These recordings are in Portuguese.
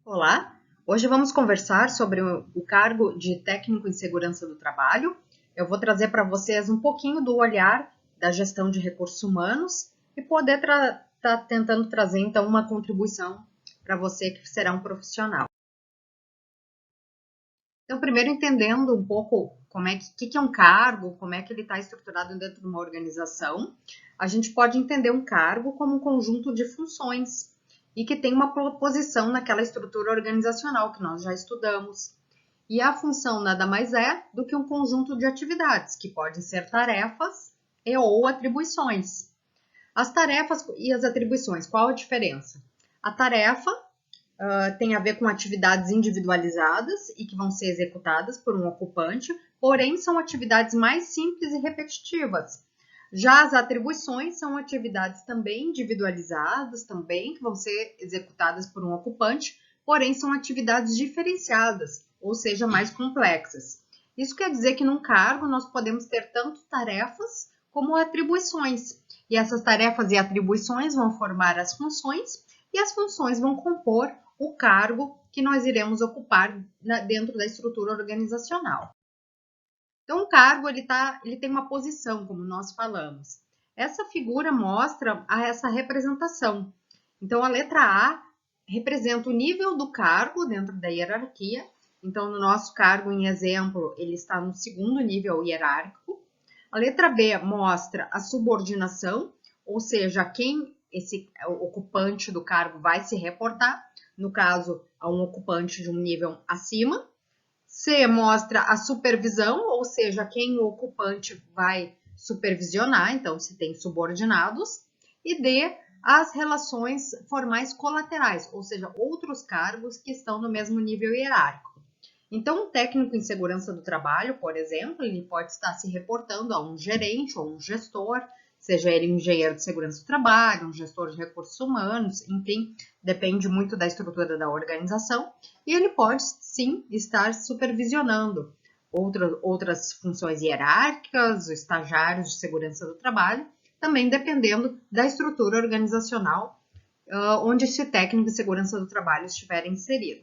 Olá, hoje vamos conversar sobre o cargo de técnico em segurança do trabalho. Eu vou trazer para vocês um pouquinho do olhar da gestão de recursos humanos e poder estar tentando trazer então uma contribuição para você que será um profissional. Então, primeiro entendendo um pouco como é que é um cargo, como é que ele está estruturado dentro de uma organização, a gente pode entender um cargo como um conjunto de funções e que tem uma posição naquela estrutura organizacional que nós já estudamos. E a função nada mais é do que um conjunto de atividades, que podem ser tarefas e ou atribuições. As tarefas e as atribuições, qual a diferença? A tarefa tem a ver com atividades individualizadas e que vão ser executadas por um ocupante, porém são atividades mais simples e repetitivas. Já as atribuições são atividades também individualizadas, também que vão ser executadas por um ocupante, porém são atividades diferenciadas, ou seja, mais complexas. Isso quer dizer que num cargo nós podemos ter tanto tarefas como atribuições. E essas tarefas e atribuições vão formar as funções e as funções vão compor o cargo que nós iremos ocupar dentro da estrutura organizacional. Então, o cargo ele tem uma posição, como nós falamos. Essa figura mostra essa representação. Então, a letra A representa o nível do cargo dentro da hierarquia. Então, no nosso cargo, em exemplo, ele está no segundo nível hierárquico. A letra B mostra a subordinação, ou seja, quem esse ocupante do cargo vai se reportar, no caso, a um ocupante de um nível acima. C mostra a supervisão, ou seja, quem o ocupante vai supervisionar, então se tem subordinados. E D, as relações formais colaterais, ou seja, outros cargos que estão no mesmo nível hierárquico. Então, um técnico em segurança do trabalho, por exemplo, ele pode estar se reportando a um gerente ou um gestor, seja ele um engenheiro de segurança do trabalho, um gestor de recursos humanos, enfim, depende muito da estrutura da organização, e ele pode sim estar supervisionando outras funções hierárquicas, estagiários de segurança do trabalho, também dependendo da estrutura organizacional onde esse técnico de segurança do trabalho estiver inserido.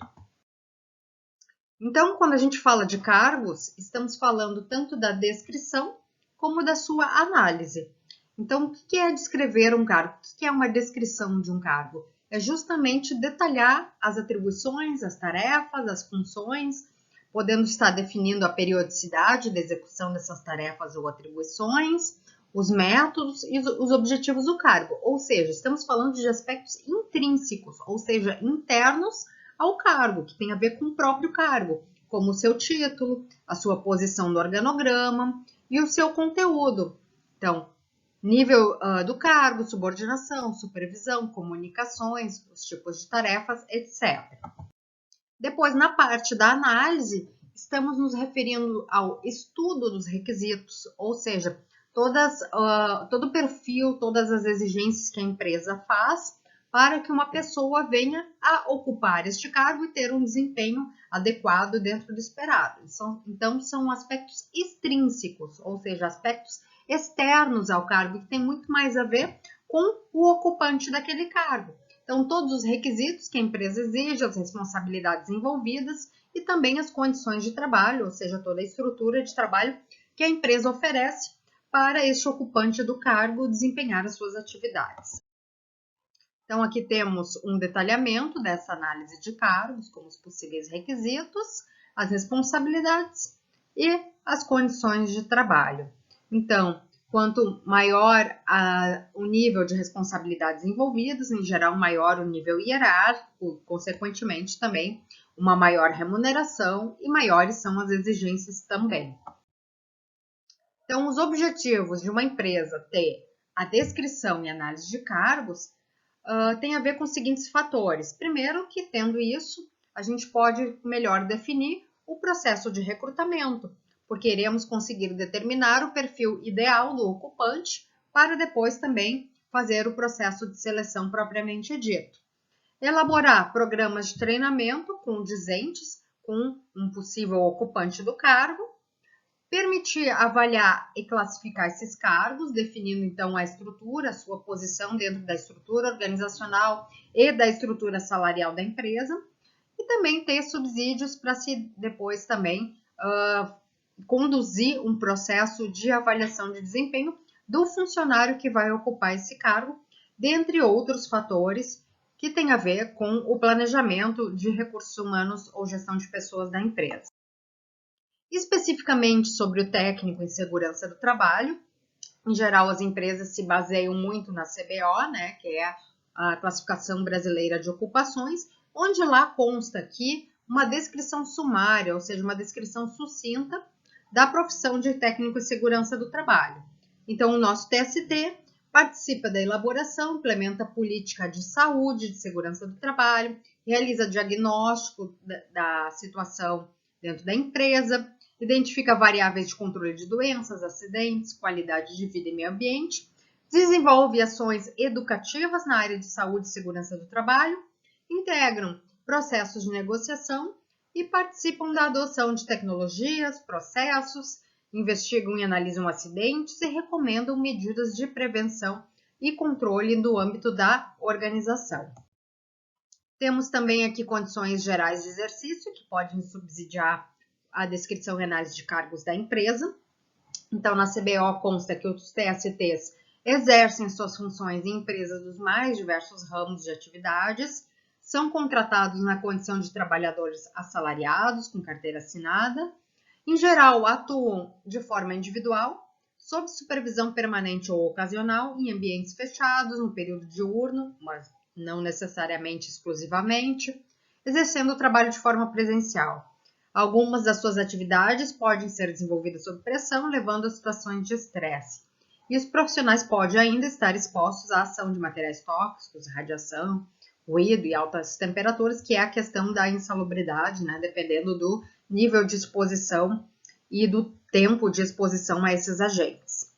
Então, quando a gente fala de cargos, estamos falando tanto da descrição como da sua análise. Então, o que é descrever um cargo? O que é uma descrição de um cargo? É justamente detalhar as atribuições, as tarefas, as funções, podendo estar definindo a periodicidade da execução dessas tarefas ou atribuições, os métodos e os objetivos do cargo. Ou seja, estamos falando de aspectos intrínsecos, ou seja, internos ao cargo, que tem a ver com o próprio cargo, como o seu título, a sua posição no organograma e o seu conteúdo. Então, nível do cargo, subordinação, supervisão, comunicações, os tipos de tarefas, etc. Depois, na parte da análise, estamos nos referindo ao estudo dos requisitos, ou seja, todo o perfil, todas as exigências que a empresa faz para que uma pessoa venha a ocupar este cargo e ter um desempenho adequado dentro do esperado. Então, são aspectos extrínsecos, ou seja, aspectos externos ao cargo, que tem muito mais a ver com o ocupante daquele cargo. Então, todos os requisitos que a empresa exige, as responsabilidades envolvidas e também as condições de trabalho, ou seja, toda a estrutura de trabalho que a empresa oferece para este ocupante do cargo desempenhar as suas atividades. Então, aqui temos um detalhamento dessa análise de cargos, como os possíveis requisitos, as responsabilidades e as condições de trabalho. Então, quanto maior o nível de responsabilidades envolvidas, em geral, maior o nível hierárquico, consequentemente, também uma maior remuneração e maiores são as exigências também. Então, os objetivos de uma empresa ter a descrição e análise de cargos tem a ver com os seguintes fatores. Primeiro, que tendo isso, a gente pode melhor definir o processo de recrutamento, porque iremos conseguir determinar o perfil ideal do ocupante para depois também fazer o processo de seleção propriamente dito. Elaborar programas de treinamento condizentes com um possível ocupante do cargo, permitir avaliar e classificar esses cargos, definindo então a estrutura, a sua posição dentro da estrutura organizacional e da estrutura salarial da empresa, e também ter subsídios para se depois também conduzir um processo de avaliação de desempenho do funcionário que vai ocupar esse cargo, dentre outros fatores que tem a ver com o planejamento de recursos humanos ou gestão de pessoas da empresa. Especificamente sobre o técnico em segurança do trabalho, em geral as empresas se baseiam muito na CBO, né, que é a Classificação Brasileira de Ocupações, onde lá consta aqui uma descrição sumária, ou seja, uma descrição sucinta da profissão de técnico em segurança do trabalho. Então, o nosso TST participa da elaboração, implementa política de saúde, de segurança do trabalho, realiza diagnóstico da situação dentro da empresa, identifica variáveis de controle de doenças, acidentes, qualidade de vida e meio ambiente, desenvolve ações educativas na área de saúde e segurança do trabalho, integram processos de negociação e participam da adoção de tecnologias, processos, investigam e analisam acidentes e recomendam medidas de prevenção e controle no âmbito da organização. Temos também aqui condições gerais de exercício, que podem subsidiar a descrição e análise de cargos da empresa. Então, na CBO consta que os TSTs exercem suas funções em empresas dos mais diversos ramos de atividades, são contratados na condição de trabalhadores assalariados, com carteira assinada, em geral atuam de forma individual, sob supervisão permanente ou ocasional, em ambientes fechados, no período diurno, mas não necessariamente exclusivamente, exercendo o trabalho de forma presencial. Algumas das suas atividades podem ser desenvolvidas sob pressão, levando a situações de estresse. E os profissionais podem ainda estar expostos à ação de materiais tóxicos, radiação, ruído e altas temperaturas, que é a questão da insalubridade, né, dependendo do nível de exposição e do tempo de exposição a esses agentes.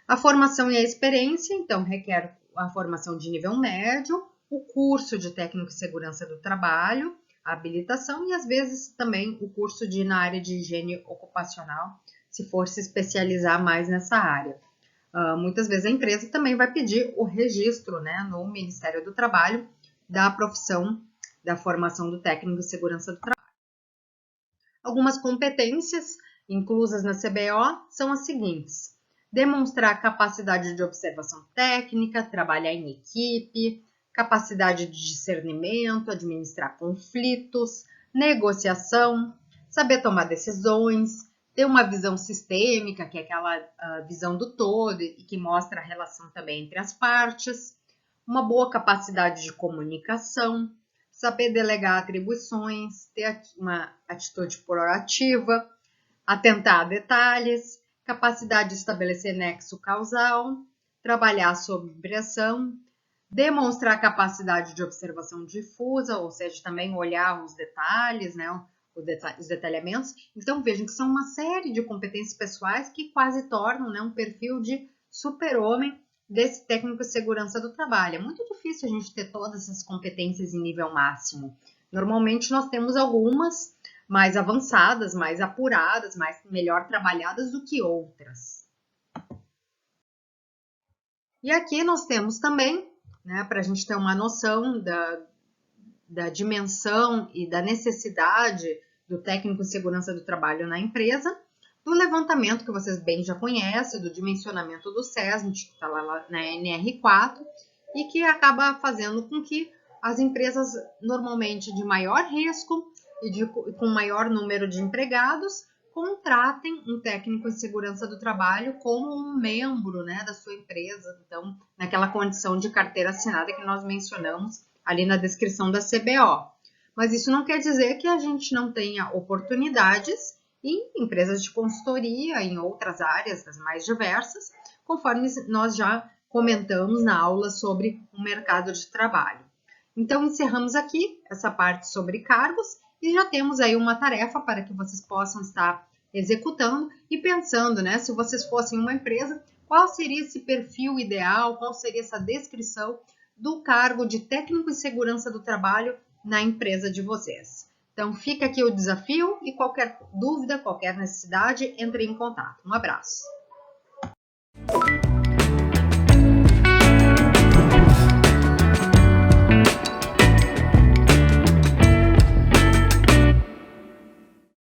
A formação e a experiência, então, requer a formação de nível médio, o curso de técnico de segurança do trabalho, a habilitação e, às vezes, também o curso na área de higiene ocupacional, se for se especializar mais nessa área. Muitas vezes a empresa também vai pedir o registro, né, no Ministério do Trabalho da profissão da formação do técnico de segurança do trabalho. Algumas competências inclusas na CBO são as seguintes: demonstrar capacidade de observação técnica, trabalhar em equipe, capacidade de discernimento, administrar conflitos, negociação, saber tomar decisões, ter uma visão sistêmica, que é aquela visão do todo e que mostra a relação também entre as partes, uma boa capacidade de comunicação, saber delegar atribuições, ter uma atitude proativa, atentar a detalhes, capacidade de estabelecer nexo causal, trabalhar sob pressão, demonstrar capacidade de observação difusa, ou seja, também olhar os detalhes, né, os detalhamentos. Então, vejam que são uma série de competências pessoais que quase tornam, né, um perfil de super-homem desse técnico de segurança do trabalho. É muito difícil a gente ter todas essas competências em nível máximo. Normalmente, nós temos algumas mais avançadas, mais apuradas, melhor trabalhadas do que outras. E aqui nós temos também, né, para a gente ter uma noção da dimensão e da necessidade do técnico de segurança do trabalho na empresa, do levantamento que vocês bem já conhecem, do dimensionamento do SESMIT, que está lá na NR4, e que acaba fazendo com que as empresas normalmente de maior risco e com maior número de empregados contratem um técnico de segurança do trabalho como um membro, né, da sua empresa, então naquela condição de carteira assinada que nós mencionamos ali na descrição da CBO. Mas isso não quer dizer que a gente não tenha oportunidades em empresas de consultoria, em outras áreas, das mais diversas, conforme nós já comentamos na aula sobre o mercado de trabalho. Então, encerramos aqui essa parte sobre cargos e já temos aí uma tarefa para que vocês possam estar executando e pensando, né, se vocês fossem uma empresa, qual seria esse perfil ideal, qual seria essa descrição do cargo de técnico de segurança do trabalho na empresa de vocês. Então, fica aqui o desafio e qualquer dúvida, qualquer necessidade, entre em contato. Um abraço!